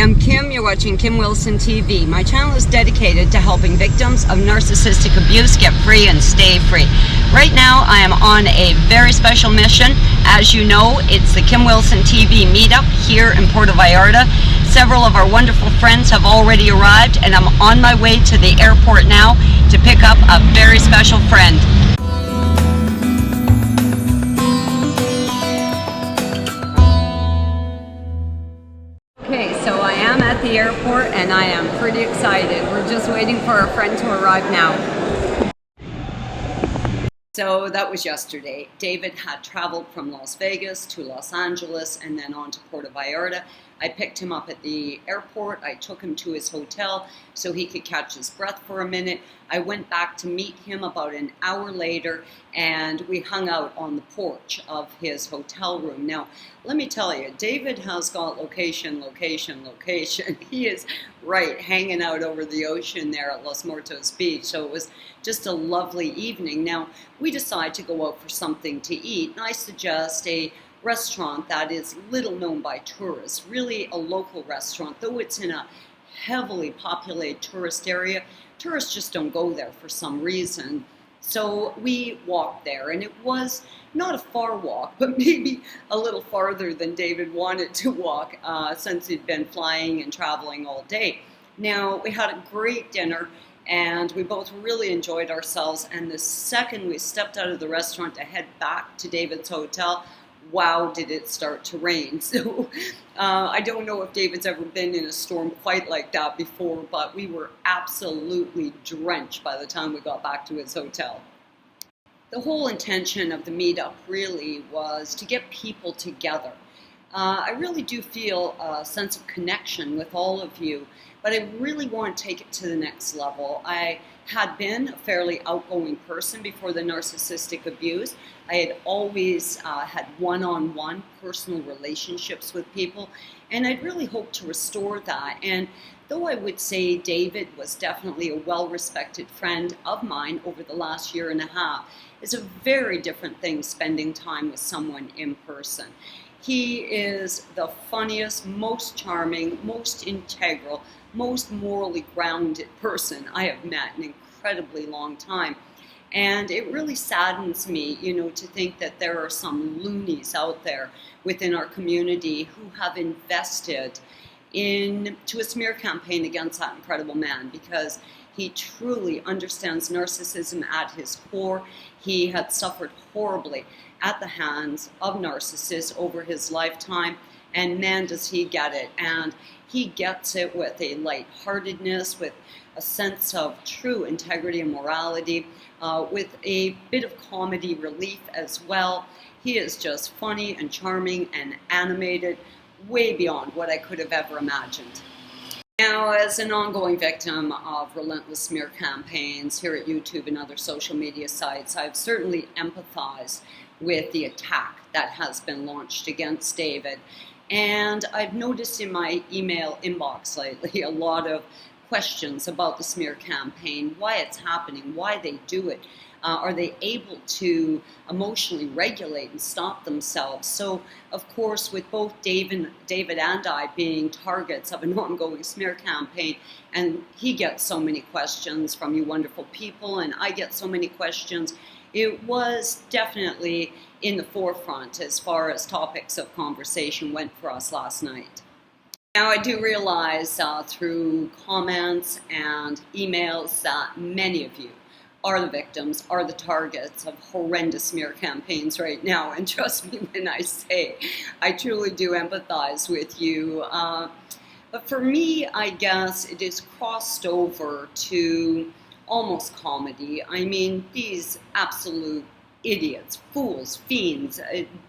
I'm Kim. You're watching Kim Wilson TV. My channel is dedicated to helping victims of narcissistic abuse get free and stay free. Right now, I am on a very special mission. As you know, it's the Kim Wilson TV meetup here in Puerto Vallarta. Several of our wonderful friends have already arrived, and I'm on my way to the airport now to pick up a very special friend. Okay, so I am at the airport and I am pretty excited. We're just waiting for our friend to arrive now. So that was yesterday. David had traveled from Las Vegas to Los Angeles and then on to Puerto Vallarta. I picked him up at the airport. I took him to his hotel so he could catch his breath for a minute. I went back to meet him about an hour later and we hung out on the porch of his hotel room. Now, let me tell you, David has got location. He is right hanging out over the ocean there at Los Muertos Beach. So it was just a lovely evening. Now, we decided to go out for something to eat, and I suggest a restaurant that is little known by tourists, really a local restaurant, though it's in a heavily populated tourist area. Tourists just don't go there for some reason. So we walked there, and it was not a far walk, but maybe a little farther than David wanted to walk since he'd been flying and traveling all day. Now, we had a great dinner, and we both really enjoyed ourselves, and the second we stepped out of the restaurant to head back to David's hotel, wow, did it start to rain. So I don't know if David's ever been in a storm quite like that before, but we were absolutely drenched by the time we got back to his hotel. The whole intention of the meetup really was to get people together. I really do feel a sense of connection with all of you, but I really want to take it to the next level. I had been a fairly outgoing person before the narcissistic abuse. I had always had one-on-one personal relationships with people, and I'd really hoped to restore that. And though I would say David was definitely a well-respected friend of mine over the last year and a half, it's a very different thing spending time with someone in person. He is the funniest, most charming, most integral, most morally grounded person I have met in an incredibly long time. And it really saddens me, to think that there are some loonies out there within our community who have invested into a smear campaign against that incredible man, because he truly understands narcissism at his core. He had suffered horribly at the hands of narcissists over his lifetime, and man, does he get it. And he gets it with a lightheartedness, with a sense of true integrity and morality, with a bit of comedy relief as well. He is just funny and charming and animated, way beyond what I could have ever imagined. Now, as an ongoing victim of relentless smear campaigns here at YouTube and other social media sites, I've certainly empathized with the attack that has been launched against David. And I've noticed in my email inbox lately a lot of questions about the smear campaign, why it's happening, why they do it. Are they able to emotionally regulate and stop themselves? So, of course, with both David and I being targets of an ongoing smear campaign, and he gets so many questions from you wonderful people, and I get so many questions, it was definitely in the forefront as far as topics of conversation went for us last night. Now, I do realize through comments and emails that many of you are the victims, are the targets of horrendous smear campaigns right now. And trust me when I say, I truly do empathize with you. But for me, I guess it is crossed over to almost comedy. I mean, these absolute idiots, fools, fiends,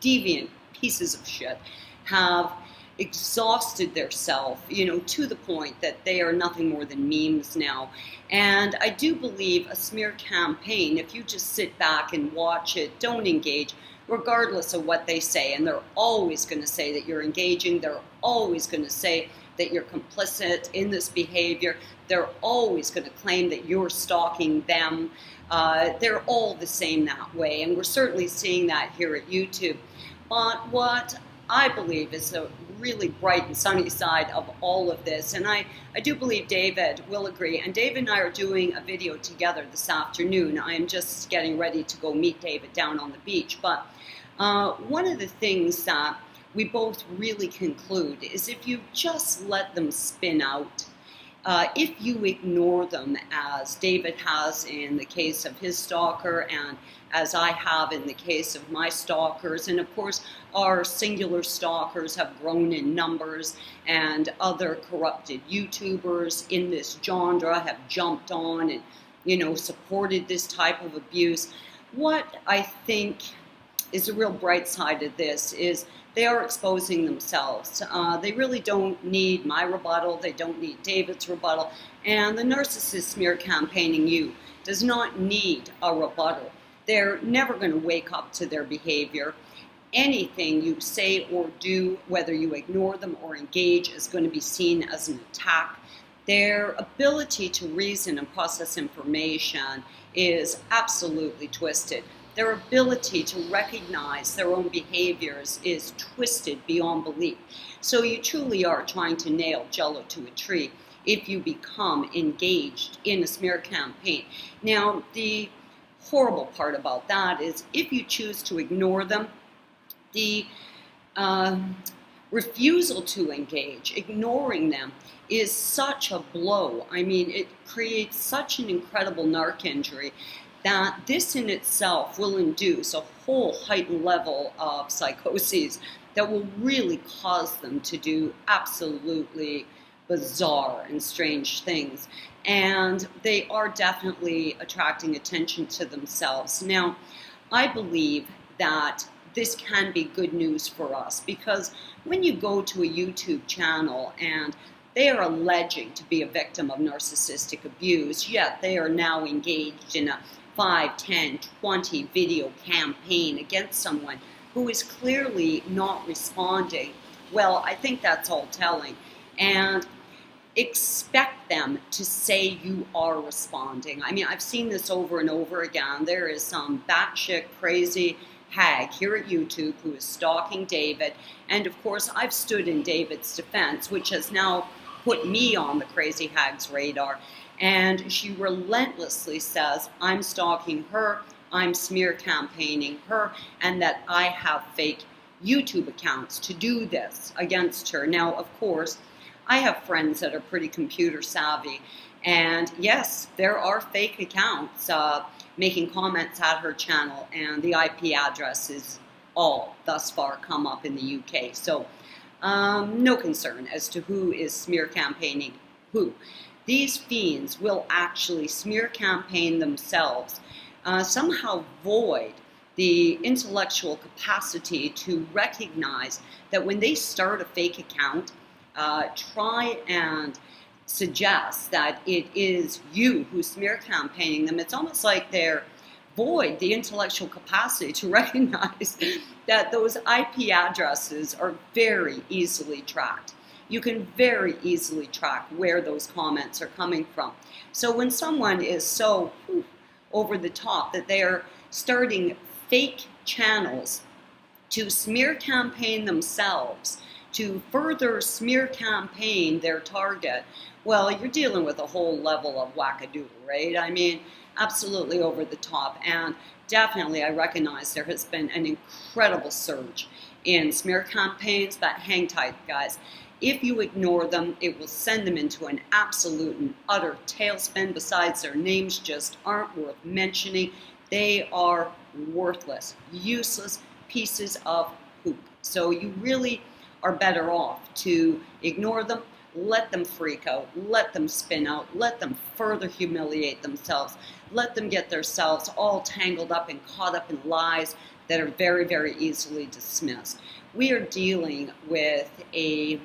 deviant pieces of shit have exhausted themselves, to the point that they are nothing more than memes now. And I do believe a smear campaign, if you just sit back and watch it, don't engage, regardless of what they say, and they're always going to say that you're engaging, they're always going to say that you're complicit in this behavior, they're always going to claim that you're stalking them. They're all the same that way, and we're certainly seeing that here at YouTube. But what I believe is the really bright and sunny side of all of this. And I do believe David will agree. And David and I are doing a video together this afternoon. I am just getting ready to go meet David down on the beach. But one of the things that we both really conclude is if you just let them spin out, if you ignore them, as David has in the case of his stalker and as I have in the case of my stalkers, and of course our singular stalkers have grown in numbers, and other corrupted YouTubers in this genre have jumped on and, you know, supported this type of abuse. What I think is a real bright side of this is they are exposing themselves. They really don't need my rebuttal. They don't need David's rebuttal. And the narcissist smear campaigning you does not need a rebuttal. They're never going to wake up to their behavior. Anything you say or do, whether you ignore them or engage, is going to be seen as an attack. Their ability to reason and process information is absolutely twisted. Their ability to recognize their own behaviors is twisted beyond belief. So you truly are trying to nail Jello to a tree if you become engaged in a smear campaign. Now, the horrible part about that is if you choose to ignore them, the refusal to engage, ignoring them, is such a blow. I mean, it creates such an incredible narc injury that this in itself will induce a whole heightened level of psychoses that will really cause them to do absolutely bizarre and strange things. And they are definitely attracting attention to themselves. Now, I believe that this can be good news for us, because when you go to a YouTube channel and they are alleging to be a victim of narcissistic abuse, yet they are now engaged in a 5, 10, 20 video campaign against someone who is clearly not responding, well, I think that's all telling. And expect them to say you are responding. I mean, I've seen this over and over again. There is some batshit crazy hag here at YouTube who is stalking David. And of course, I've stood in David's defense, which has now put me on the crazy hag's radar. And she relentlessly says, I'm stalking her, I'm smear campaigning her, and that I have fake YouTube accounts to do this against her. Now, of course, I have friends that are pretty computer savvy, and yes, there are fake accounts making comments at her channel, and the IP address is all thus far come up in the UK. So no concern as to who is smear campaigning who. These fiends will actually smear campaign themselves, somehow void the intellectual capacity to recognize that when they start a fake account, try and suggest that it is you who's smear campaigning them. It's almost like they're void the intellectual capacity to recognize that those IP addresses are very easily tracked. You can very easily track where those comments are coming from. So when someone is so over the top that they are starting fake channels to smear campaign themselves, to further smear campaign their target, well, you're dealing with a whole level of wackadoodle, right? I mean, absolutely over the top. And definitely I recognize there has been an incredible surge in smear campaigns, but hang tight, guys. If you ignore them, it will send them into an absolute and utter tailspin. Besides, their names just aren't worth mentioning. They are worthless, useless pieces of poop. So you really are better off to ignore them, let them freak out, let them spin out, let them further humiliate themselves, let them get themselves all tangled up and caught up in lies that are very, very easily dismissed. We are dealing with a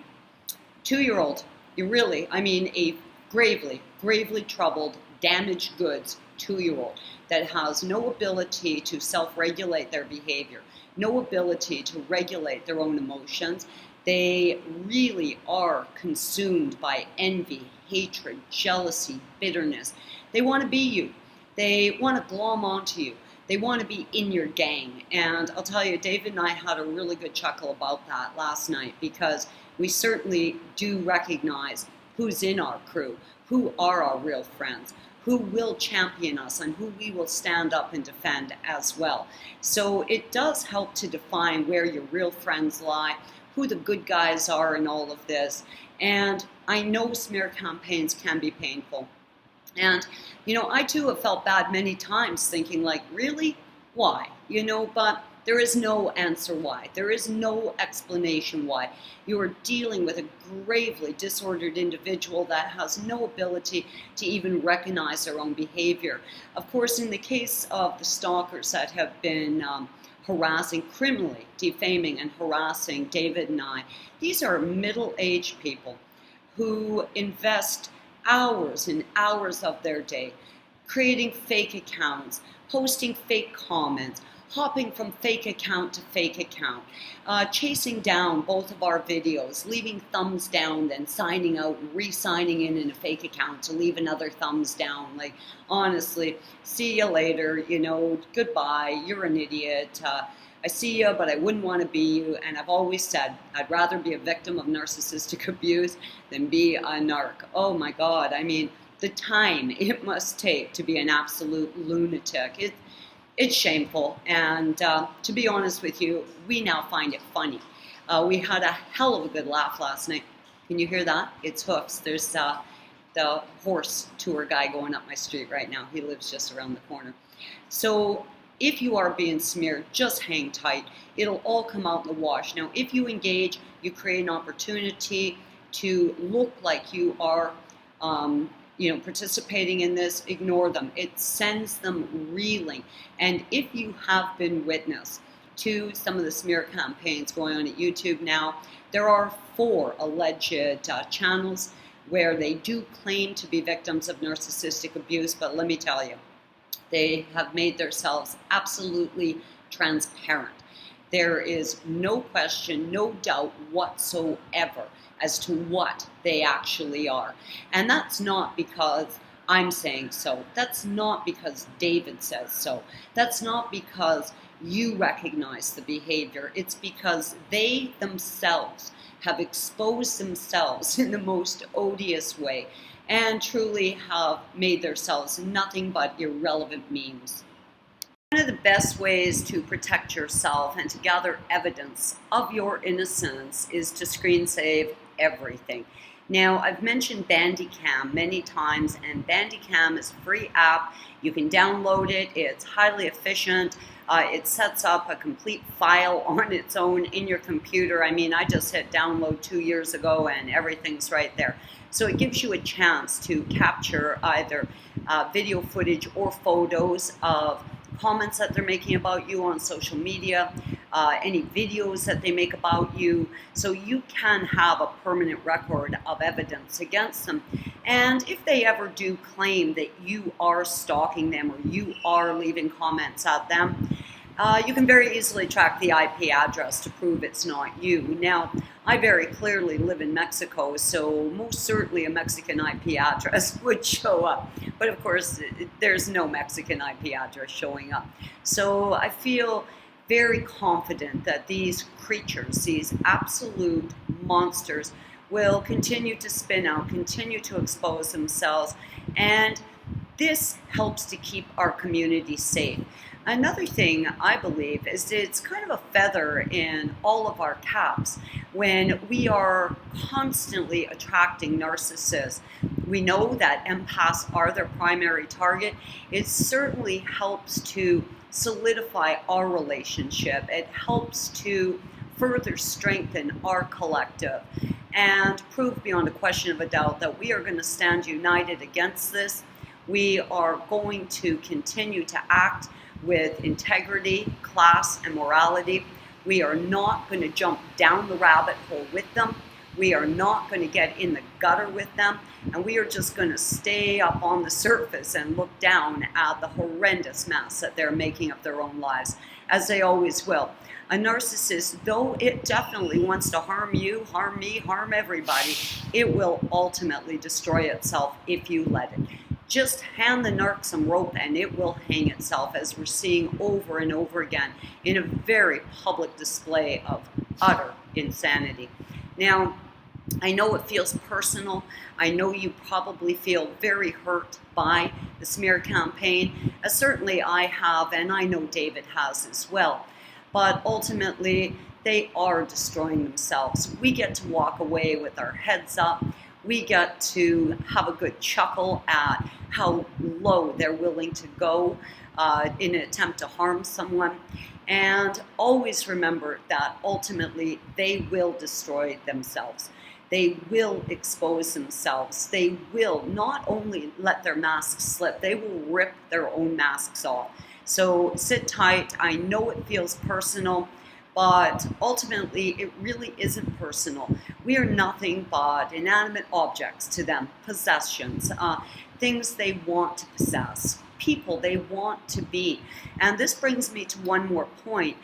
2-year-old, a gravely troubled, damaged goods 2-year-old that has no ability to self-regulate their behavior, no ability to regulate their own emotions. They really are consumed by envy, hatred, jealousy, bitterness. They want to be you. They want to glom onto you. They want to be in your gang. And I'll tell you, David and I had a really good chuckle about that last night, because we certainly do recognize who's in our crew, who are our real friends, who will champion us, and who we will stand up and defend as well. So it does help to define where your real friends lie, who the good guys are in all of this. And I know smear campaigns can be painful. And, I too have felt bad many times, thinking like, really? Why? But there is no answer why. There is no explanation why. You are dealing with a gravely disordered individual that has no ability to even recognize their own behavior. Of course, in the case of the stalkers that have been harassing, criminally defaming and harassing David and I, these are middle-aged people who invest hours and hours of their day creating fake accounts, posting fake comments, hopping from fake account to fake account, chasing down both of our videos, leaving thumbs down, then signing out and re-signing in a fake account to leave another thumbs down. Like, honestly, see you later, goodbye, you're an idiot. I see you, but I wouldn't want to be you. And I've always said, I'd rather be a victim of narcissistic abuse than be a narc. Oh my God, I mean, the time it must take to be an absolute lunatic. It's shameful, and to be honest with you, we now find it funny. We had a hell of a good laugh last night. Can you hear that? It's hoofs. There's the horse tour guy going up my street right now. He lives just around the corner. So if you are being smeared, just hang tight. It'll all come out in the wash. Now, if you engage, you create an opportunity to look like you are participating in this. Ignore them. It sends them reeling. And if you have been witness to some of the smear campaigns going on at YouTube now, there are 4 alleged channels where they do claim to be victims of narcissistic abuse, but let me tell you, they have made themselves absolutely transparent. There is no question, no doubt whatsoever as to what they actually are. And that's not because I'm saying so. That's not because David says so. That's not because you recognize the behavior. It's because they themselves have exposed themselves in the most odious way and truly have made themselves nothing but irrelevant memes. One of the best ways to protect yourself and to gather evidence of your innocence is to screen save everything. Now, I've mentioned Bandicam many times, and Bandicam is a free app. You can download it. It's highly efficient. It sets up a complete file on its own in your computer. I mean, I just hit download 2 years ago and everything's right there. So it gives you a chance to capture either video footage or photos of comments that they're making about you on social media, any videos that they make about you, so you can have a permanent record of evidence against them. And if they ever do claim that you are stalking them or you are leaving comments at them, you can very easily track the IP address to prove it's not you. Now, I very clearly live in Mexico, so most certainly a Mexican IP address would show up. But of course, there's no Mexican IP address showing up. So I feel very confident that these creatures, these absolute monsters, will continue to spin out, continue to expose themselves, and this helps to keep our community safe. Another thing I believe is it's kind of a feather in all of our caps when we are constantly attracting narcissists. We know that empaths are their primary target. It certainly helps to solidify our relationship. It helps to further strengthen our collective and prove beyond a question of a doubt that we are going to stand united against this. We are going to continue to act with integrity, class, and morality. We are not going to jump down the rabbit hole with them. We are not going to get in the gutter with them. And we are just going to stay up on the surface and look down at the horrendous mess that they're making of their own lives, as they always will. A narcissist, though it definitely wants to harm you, harm me, harm everybody, it will ultimately destroy itself if you let it. Just hand the narc some rope and it will hang itself, as we're seeing over and over again in a very public display of utter insanity. Now, I know it feels personal. I know you probably feel very hurt by the smear campaign. Certainly I have, and I know David has as well. But ultimately, they are destroying themselves. We get to walk away with our heads up. We get to have a good chuckle at how low they're willing to go in an attempt to harm someone. And always remember that ultimately they will destroy themselves. They will expose themselves. They will not only let their masks slip, they will rip their own masks off. So sit tight. I know it feels personal, but ultimately it really isn't personal. We are nothing but inanimate objects to them, possessions, things they want to possess, people they want to be. And this brings me to one more point.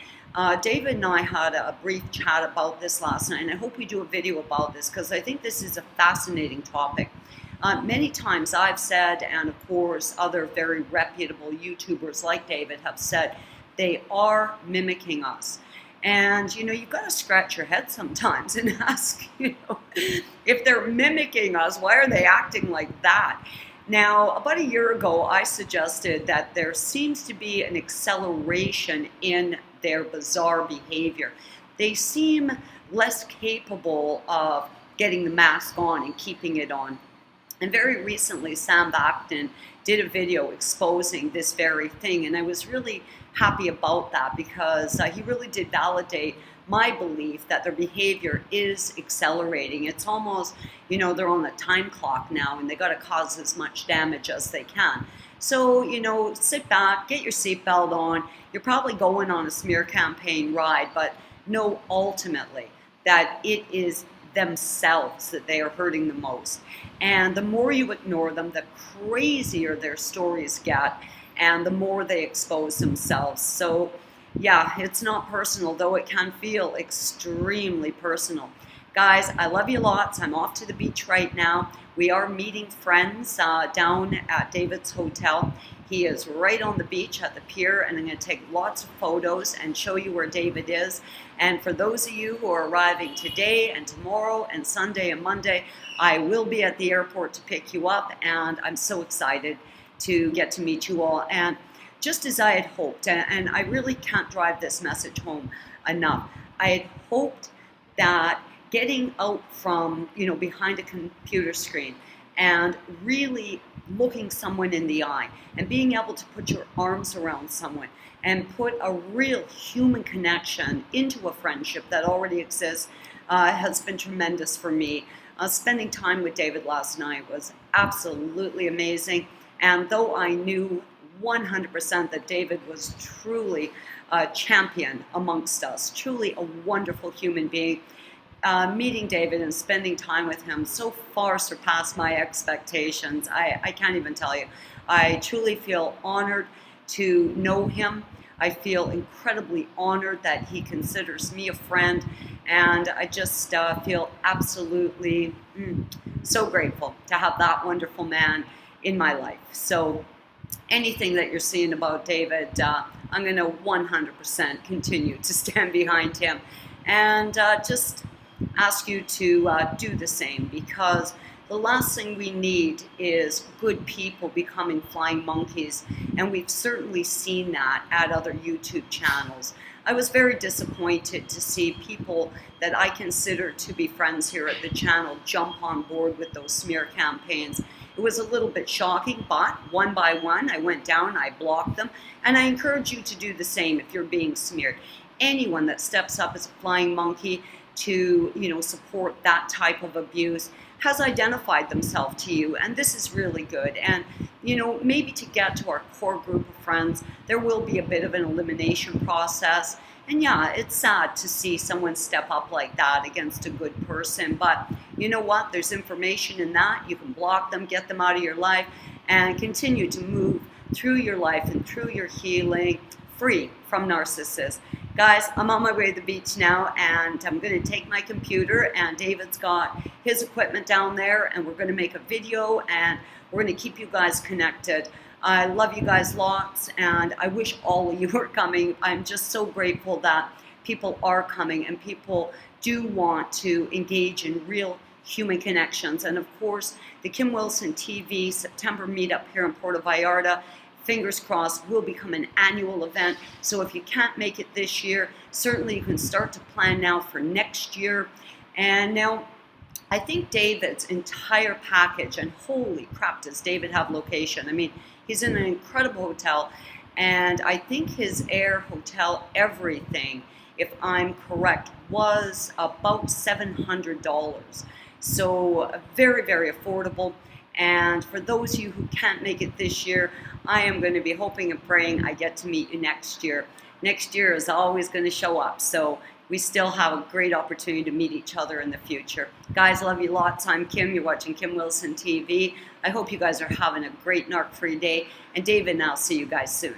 David and I had a brief chat about this last night, and I hope we do a video about this because I think this is a fascinating topic. Many times I've said, and of course other very reputable YouTubers like David have said, they are mimicking us. And, you've got to scratch your head sometimes and ask, if they're mimicking us, why are they acting like that? Now, about a year ago, I suggested that there seems to be an acceleration in their bizarre behavior. They seem less capable of getting the mask on and keeping it on. And very recently, Sam Bacton did a video exposing this very thing, and I was really happy about that because he really did validate my belief that their behavior is accelerating. It's almost, they're on the time clock now and they got to cause as much damage as they can. So, sit back, get your seatbelt on. You're probably going on a smear campaign ride, but know ultimately that it is themselves that they are hurting the most. And the more you ignore them, the crazier their stories get and the more they expose themselves. So yeah, it's not personal, though it can feel extremely personal. Guys, I love you lots. I'm off to the beach right now. We are meeting friends down at David's hotel. He is right on the beach at the pier, and I'm going to take lots of photos and show you where David is. And for those of you who are arriving today and tomorrow and Sunday and Monday, I will be at the airport to pick you up, and I'm so excited to get to meet you all. And just as I had hoped, and I really can't drive this message home enough, I had hoped that getting out from, behind a computer screen and really looking someone in the eye and being able to put your arms around someone and put a real human connection into a friendship that already exists has been tremendous for me. Spending time with David last night was absolutely amazing. And though I knew 100% that David was truly a champion amongst us, truly a wonderful human being, meeting David and spending time with him so far surpassed my expectations. I can't even tell you. I truly feel honored to know him. I feel incredibly honored that he considers me a friend, and I just feel absolutely so grateful to have that wonderful man in my life. So anything that you're seeing about David, I'm going to 100% continue to stand behind him, and just ask you to do the same, because the last thing we need is good people becoming flying monkeys, and we've certainly seen that at other YouTube channels. I was very disappointed to see people that I consider to be friends here at the channel jump on board with those smear campaigns. It was a little bit shocking, but one by one I went down, I blocked them, and I encourage you to do the same if you're being smeared. Anyone that steps up as a flying monkey to, support that type of abuse has identified themselves to you, and this is really good. And, maybe to get to our core group of friends, there will be a bit of an elimination process. And yeah, it's sad to see someone step up like that against a good person, but you know what? There's information in that. You can block them, get them out of your life, and continue to move through your life and through your healing free from narcissists. Guys, I'm on my way to the beach now, and I'm going to take my computer, and David's got his equipment down there, and we're going to make a video, and we're going to keep you guys connected. I love you guys lots, and I wish all of you were coming. I'm just so grateful that people are coming, and people do want to engage in real human connections. And of course, the Kim Wilson TV September meetup here in Puerto Vallarta, fingers crossed, will become an annual event. So if you can't make it this year, certainly you can start to plan now for next year. And now, I think David's entire package, and holy crap, does David have location. I mean, he's in an incredible hotel, and I think his air, hotel, everything, if I'm correct, was about $700. So very, very affordable. And for those of you who can't make it this year, I am going to be hoping and praying I get to meet you next year. Next year is always going to show up. So we still have a great opportunity to meet each other in the future. Guys, love you lots. I'm Kim. You're watching Kim Wilson TV. I hope you guys are having a great narc-free day. And David and I'll see you guys soon.